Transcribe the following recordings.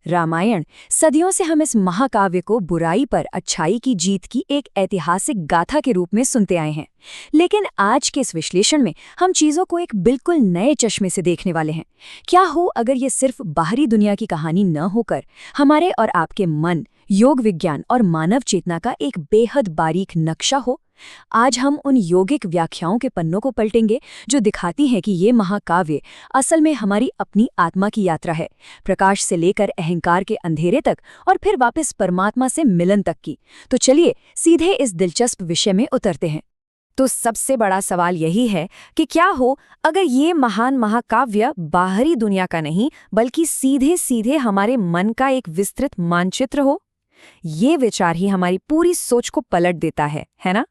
रामायण सदियों से हम इस महाकाव्य को बुराई पर अच्छाई की जीत की एक ऐतिहासिक गाथा के रूप में सुनते आए हैं। लेकिन आज के इस विश्लेषण में हम चीजों को एक बिल्कुल नए चश्मे से देखने वाले हैं। क्या हो अगर ये सिर्फ बाहरी दुनिया की कहानी न होकर हमारे और आपके मन, योग विज्ञान और मानव चेतना का एक बेहद बारीक नक्शा हो। आज हम उन योगिक व्याख्याओं के पन्नों को पलटेंगे जो दिखाती हैं कि ये महाकाव्य असल में हमारी अपनी आत्मा की यात्रा है, प्रकाश से लेकर अहंकार के अंधेरे तक और फिर वापस परमात्मा से मिलन तक की। तो चलिए सीधे इस दिलचस्प विषय में उतरते हैं। तो सबसे बड़ा सवाल यही है कि क्या हो अगर ये महान महाकाव्य बाहरी दुनिया का नहीं बल्कि सीधे सीधे हमारे मन का एक विस्तृत मानचित्र हो। ये विचार ही हमारी पूरी सोच को पलट देता है ना?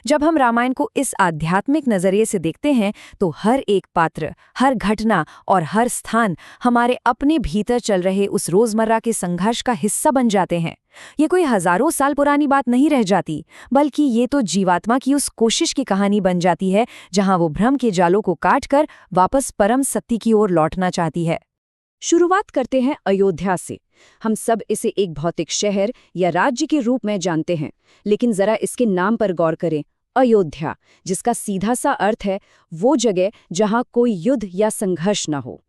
जब हम रामायण को इस आध्यात्मिक नजरिए से देखते हैं तो हर एक पात्र, हर घटना और हर स्थान हमारे अपने भीतर चल रहे उस रोजमर्रा के संघर्ष का हिस्सा बन जाते हैं। ये कोई हजारों साल पुरानी बात नहीं रह जाती, बल्कि ये तो जीवात्मा की उस कोशिश की कहानी बन जाती है जहां वो भ्रम के जालों को काटकर वापस परम सत्य की ओर लौटना चाहती है। शुरुआत करते हैं अयोध्या से। हम सब इसे एक भौतिक शहर या राज्य के रूप में जानते हैं, लेकिन जरा इसके नाम पर गौर करें। अयोध्या, जिसका सीधा सा अर्थ है वो जगह जहां कोई युद्ध या संघर्ष न हो।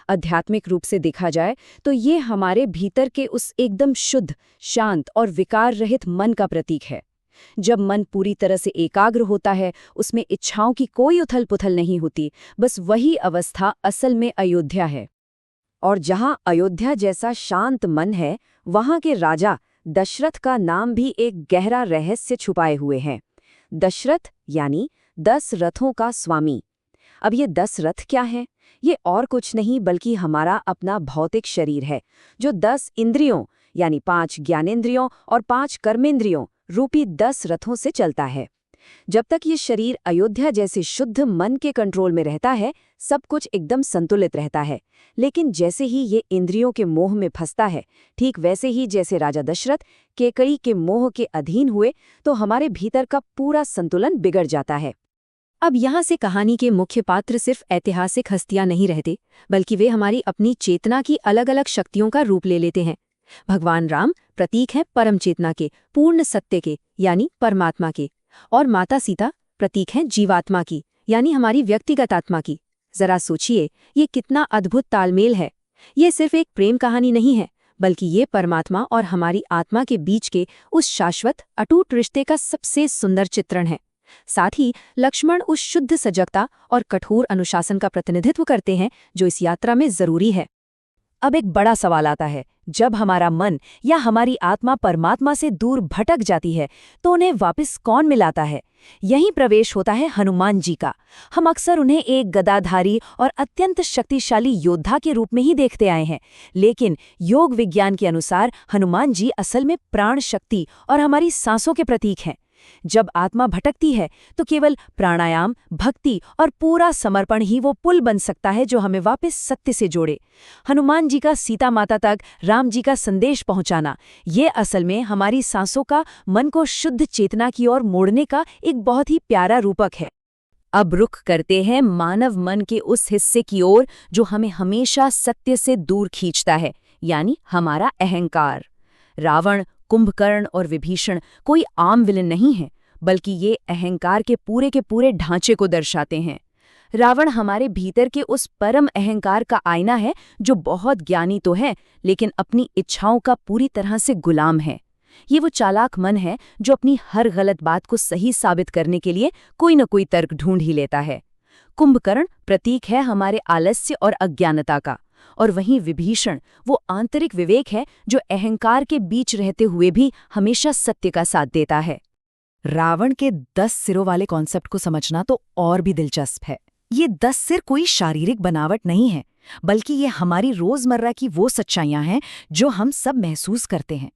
आध्यात्मिक रूप से देखा जाए तो ये हमारे भीतर के उस एकदम शुद्ध, शांत और विकार रहित मन का प्रतीक है। जब मन पूरी तरह से एकाग्र होता है, उसमें इच्छाओं की कोई उथल पुथल नहीं होती, बस वही अवस्था असल में अयोध्या है। और जहां अयोध्या जैसा शांत मन है, वहां के राजा दशरथ का नाम भी एक गहरा रहस्य छुपाए हुए है। दशरथ यानी 10 रथों का स्वामी। अब ये 10 रथ क्या है? ये और कुछ नहीं बल्कि हमारा अपना भौतिक शरीर है, जो 10 इंद्रियों यानी 5 ज्ञानेंद्रियों और 5 कर्मेंद्रियों रूपी 10 रथों से चलता है। जब तक ये शरीर अयोध्या जैसे शुद्ध मन के कंट्रोल में रहता है, सब कुछ एकदम संतुलित रहता है। लेकिन जैसे ही ये इंद्रियों के मोह में फंसता है, ठीक वैसे ही जैसे राजा दशरथ केकई के मोह के अधीन हुए, तो हमारे भीतर का पूरा संतुलन बिगड़ जाता है। अब यहाँ से कहानी के मुख्य पात्र सिर्फ ऐतिहासिक हस्तियां नहीं रहते, बल्कि वे हमारी अपनी चेतना की अलग अलग शक्तियों का रूप ले लेते हैं। भगवान राम प्रतीक हैं परम चेतना के, पूर्ण सत्य के यानी परमात्मा के, और माता सीता प्रतीक हैं जीवात्मा की यानी हमारी व्यक्तिगत आत्मा की। जरा सोचिए, ये कितना अद्भुत तालमेल है। ये सिर्फ एक प्रेम कहानी नहीं है, बल्कि ये परमात्मा और हमारी आत्मा के बीच के उस शाश्वत अटूट रिश्ते का सबसे सुंदर चित्रण है। साथ ही लक्ष्मण उस शुद्ध सजगता और कठोर अनुशासन का प्रतिनिधित्व करते हैं जो इस यात्रा में जरूरी है। अब एक बड़ा सवाल आता है, जब हमारा मन या हमारी आत्मा परमात्मा से दूर भटक जाती है तो उन्हें वापस कौन मिलाता है? यहीं प्रवेश होता है हनुमान जी का। हम अक्सर उन्हें एक गदाधारी और अत्यंत शक्तिशाली योद्धा के रूप में ही देखते आए हैं, लेकिन योग विज्ञान के अनुसार हनुमान जी असल में प्राण शक्ति और हमारी सांसों के प्रतीक हैं। जब आत्मा भटकती है तो केवल प्राणायाम, भक्ति और पूरा समर्पण ही वो पुल बन सकता है जो हमें वापस सत्य से जोड़े। हनुमान जी का सीता माता तक राम जी का संदेश पहुंचाना, ये असल में हमारी सांसों का मन को शुद्ध चेतना की ओर मोड़ने का एक बहुत ही प्यारा रूपक है। अब रुख करते हैं मानव मन के उस हिस्से की ओर जो हमें हमेशा सत्य से दूर खींचता है, यानी हमारा अहंकार। रावण, कुंभकर्ण और विभीषण कोई आम विलन नहीं है, बल्कि ये अहंकार के पूरे ढांचे को दर्शाते हैं। रावण हमारे भीतर के उस परम अहंकार का आईना है जो बहुत ज्ञानी तो है, लेकिन अपनी इच्छाओं का पूरी तरह से गुलाम है। ये वो चालाक मन है जो अपनी हर गलत बात को सही साबित करने के लिए कोई न कोई तर्क ढूंढ ही लेता है। कुंभकर्ण प्रतीक है हमारे आलस्य और अज्ञानता का, और वहीं विभीषण वो आंतरिक विवेक है जो अहंकार के बीच रहते हुए भी हमेशा सत्य का साथ देता है। रावण के 10 सिरों वाले कॉन्सेप्ट को समझना तो और भी दिलचस्प है। ये 10 सिर कोई शारीरिक बनावट नहीं है, बल्कि ये हमारी रोजमर्रा की वो सच्चाइयां हैं जो हम सब महसूस करते हैं।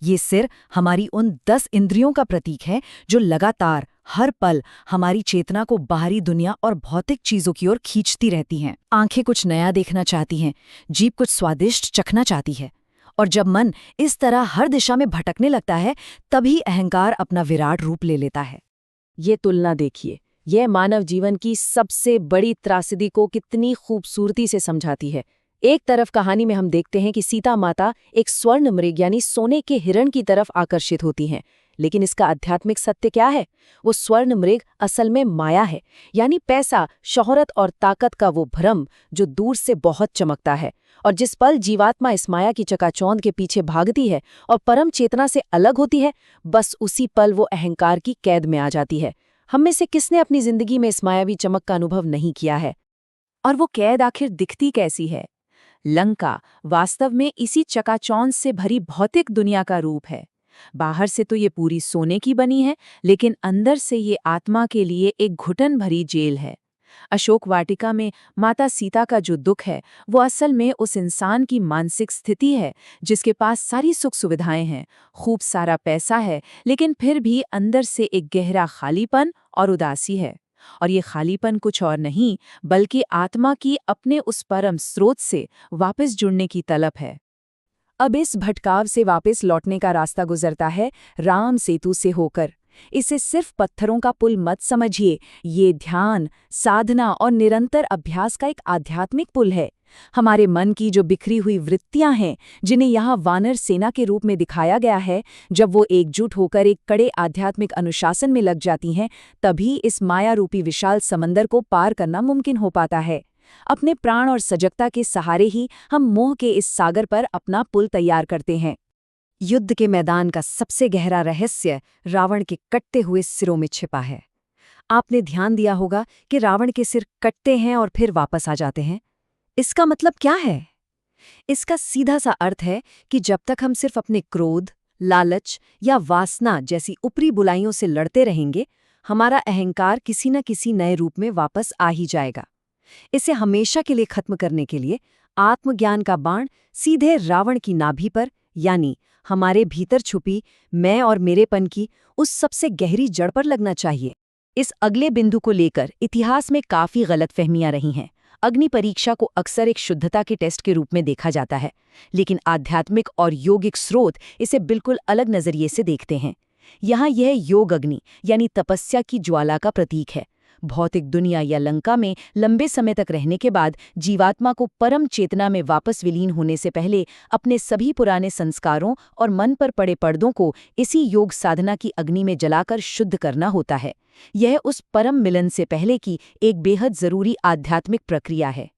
ये सिर हमारी उन 10 इंद्रियों का प्रतीक है जो लगातार हर पल हमारी चेतना को बाहरी दुनिया और भौतिक चीजों की ओर खींचती रहती हैं। आंखें कुछ नया देखना चाहती हैं, जीभ कुछ स्वादिष्ट चखना चाहती है, और जब मन इस तरह हर दिशा में भटकने लगता है, तभी अहंकार अपना विराट रूप ले लेता है। ये तुलना देखिए, यह मानव जीवन की सबसे बड़ी त्रासदी को कितनी खूबसूरती से समझाती है। एक तरफ कहानी में हम देखते हैं कि सीता माता एक स्वर्ण मृग यानी सोने के हिरण की तरफ आकर्षित होती हैं, लेकिन इसका आध्यात्मिक सत्य क्या है? वो स्वर्ण मृग असल में माया है, यानी पैसा, शोहरत और ताकत का वो भ्रम जो दूर से बहुत चमकता है। और जिस पल जीवात्मा इस माया की चकाचौंध के पीछे भागती है और परम चेतना से अलग होती है, बस उसी पल वो अहंकार की कैद में आ जाती है। हम में से किसने अपनी जिंदगी में इस मायावी चमक का अनुभव नहीं किया है? और वो कैद आखिर दिखती कैसी है? लंका वास्तव में इसी चकाचौंध से भरी भौतिक दुनिया का रूप है। बाहर से तो ये पूरी सोने की बनी है, लेकिन अंदर से ये आत्मा के लिए एक घुटन भरी जेल है। अशोक वाटिका में माता सीता का जो दुख है, वो असल में उस इंसान की मानसिक स्थिति है जिसके पास सारी सुख सुविधाएं हैं, खूब सारा पैसा है, लेकिन फिर भी अंदर से एक गहरा खालीपन और उदासी है। और ये खालीपन कुछ और नहीं, बल्कि आत्मा की अपने उस परम स्रोत से वापस जुड़ने की तलब है। अब इस भटकाव से वापस लौटने का रास्ता गुजरता है राम सेतु से होकर। इसे सिर्फ पत्थरों का पुल मत समझिए, ये ध्यान, साधना और निरंतर अभ्यास का एक आध्यात्मिक पुल है। हमारे मन की जो बिखरी हुई वृत्तियां हैं, जिन्हें यहाँ वानर सेना के रूप में दिखाया गया है, जब वो एकजुट होकर एक कड़े आध्यात्मिक अनुशासन में लग जाती हैं, तभी इस माया रूपी विशाल समंदर को पार करना मुमकिन हो पाता है। अपने प्राण और सजगता के सहारे ही हम मोह के इस सागर पर अपना पुल तैयार करते हैं। युद्ध के मैदान का सबसे गहरा रहस्य रावण के कटते हुए सिरों में छिपा है। आपने ध्यान दिया होगा कि रावण के सिर कटते हैं और फिर वापस आ जाते हैं। इसका मतलब क्या है? इसका सीधा सा अर्थ है कि जब तक हम सिर्फ अपने क्रोध, लालच या वासना जैसी ऊपरी बुराइयों से लड़ते रहेंगे, हमारा अहंकार किसी न किसी नए रूप में वापस आ ही जाएगा। इसे हमेशा के लिए खत्म करने के लिए आत्मज्ञान का बाण सीधे रावण की नाभि पर, यानी हमारे भीतर छुपी मैं और मेरेपन की उस सबसे गहरी जड़ पर लगना चाहिए। इस अगले बिंदु को लेकर इतिहास में काफी गलतफहमियां रही हैं। अग्नि परीक्षा को अक्सर एक शुद्धता के टेस्ट के रूप में देखा जाता है, लेकिन आध्यात्मिक और योगिक स्रोत इसे बिल्कुल अलग नजरिए से देखते हैं। यहाँ यह योग अग्नि यानी तपस्या की ज्वाला का प्रतीक है। भौतिक दुनिया या लंका में लंबे समय तक रहने के बाद जीवात्मा को परम चेतना में वापस विलीन होने से पहले अपने सभी पुराने संस्कारों और मन पर पड़े पर्दों को इसी योग साधना की अग्नि में जलाकर शुद्ध करना होता है। यह उस परम मिलन से पहले की एक बेहद जरूरी आध्यात्मिक प्रक्रिया है।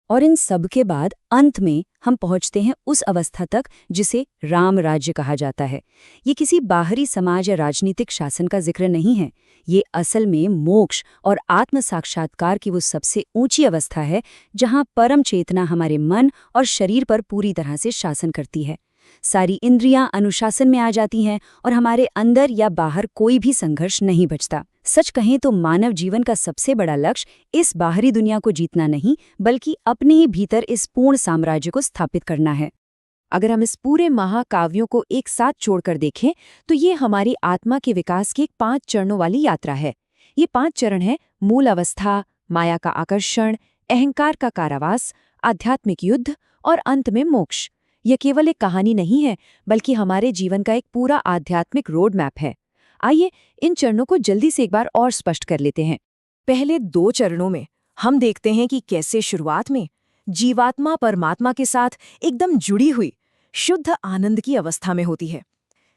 और इन सब के बाद अंत में हम पहुंचते हैं उस अवस्था तक जिसे राम राज्य कहा जाता है। ये किसी बाहरी समाज या राजनीतिक शासन का जिक्र नहीं है। ये असल में मोक्ष और आत्म साक्षात्कार की वो सबसे ऊंची अवस्था है जहां परम चेतना हमारे मन और शरीर पर पूरी तरह से शासन करती है। सारी इंद्रियां अनुशासन में आ जाती हैं और हमारे अंदर या बाहर कोई भी संघर्ष नहीं बचता। सच कहें तो मानव जीवन का सबसे बड़ा लक्ष्य इस बाहरी दुनिया को जीतना नहीं, बल्कि अपने ही भीतर इस पूर्ण साम्राज्य को स्थापित करना है। अगर हम इस पूरे महाकाव्यों को एक साथ जोड़कर देखें तो ये हमारी आत्मा के विकास की एक 5 चरणों वाली यात्रा है। ये 5 चरण हैं: मूल अवस्था, माया का आकर्षण, अहंकार का कारावास, आध्यात्मिक युद्ध और अंत में मोक्ष। यह केवल एक कहानी नहीं है, बल्कि हमारे जीवन का एक पूरा आध्यात्मिक रोड मैप है। आइए इन चरणों को जल्दी से एक बार और स्पष्ट कर लेते हैं। पहले 2 चरणों में हम देखते हैं कि कैसे शुरुआत में जीवात्मा परमात्मा के साथ एकदम जुड़ी हुई शुद्ध आनंद की अवस्था में होती है,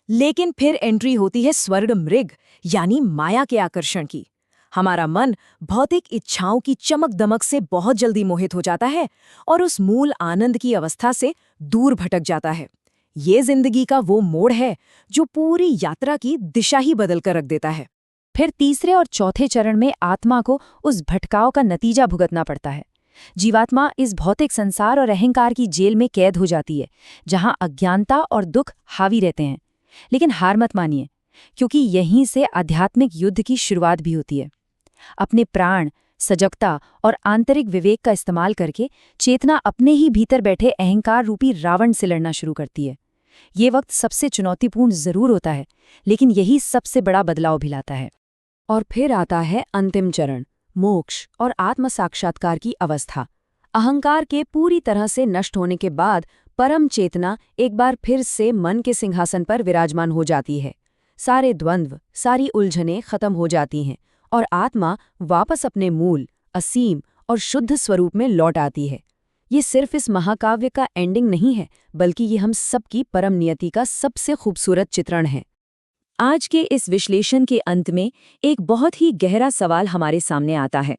लेकिन फिर एंट्री होती है स्वर्ग मृग यानी माया के आकर्षण की। हमारा मन भौतिक इच्छाओं की चमक दमक से बहुत जल्दी मोहित हो जाता है और उस मूल आनंद की अवस्था से दूर भटक जाता है। ये जिंदगी का वो मोड़ है जो पूरी यात्रा की दिशा ही बदल कर रख देता है। फिर तीसरे और चौथे चरण में आत्मा को उस भटकाव का नतीजा भुगतना पड़ता है। जीवात्मा इस भौतिक संसार और अहंकार की जेल में कैद हो जाती है, जहां अज्ञानता और दुख हावी रहते हैं। लेकिन हार मत मानिए, क्योंकि यहीं से आध्यात्मिक युद्ध की शुरुआत भी होती है। अपने प्राण, सजगता और आंतरिक विवेक का इस्तेमाल करके चेतना अपने ही भीतर बैठे अहंकार रूपी रावण से लड़ना शुरू करती है। ये वक्त सबसे चुनौतीपूर्ण जरूर होता है, लेकिन यही सबसे बड़ा बदलाव भी लाता है। और फिर आता है अंतिम चरण, मोक्ष और आत्म साक्षात्कार की अवस्था। अहंकार के पूरी तरह से नष्ट होने के बाद परम चेतना एक बार फिर से मन के सिंहासन पर विराजमान हो जाती है। सारे द्वंद्व, सारी उलझनें खत्म हो जाती हैं और आत्मा वापस अपने मूल, असीम और शुद्ध स्वरूप में लौट आती है। ये सिर्फ इस महाकाव्य का एंडिंग नहीं है, बल्कि ये हम सबकी परम नियति का सबसे खूबसूरत चित्रण है। आज के इस विश्लेषण के अंत में एक बहुत ही गहरा सवाल हमारे सामने आता है।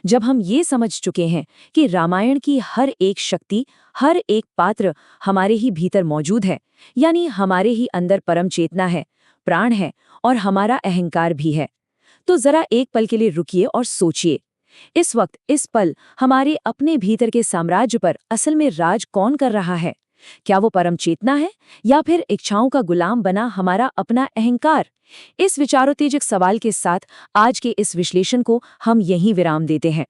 जब हम ये समझ चुके हैं कि रामायण की हर एक शक्ति, हर एक पात्र हमारे ही भीतर मौजूद है, यानी हमारे ही अंदर परम चेतना है, प्राण है और हमारा अहंकार भी है, तो जरा एक पल के लिए रुकिए और सोचिए, इस वक्त इस पल हमारे अपने भीतर के साम्राज्य पर असल में राज कौन कर रहा है? क्या वो परम चेतना है या फिर इच्छाओं का गुलाम बना हमारा अपना अहंकार? इस विचारोत्तेजक सवाल के साथ आज के इस विश्लेषण को हम यहीं विराम देते हैं।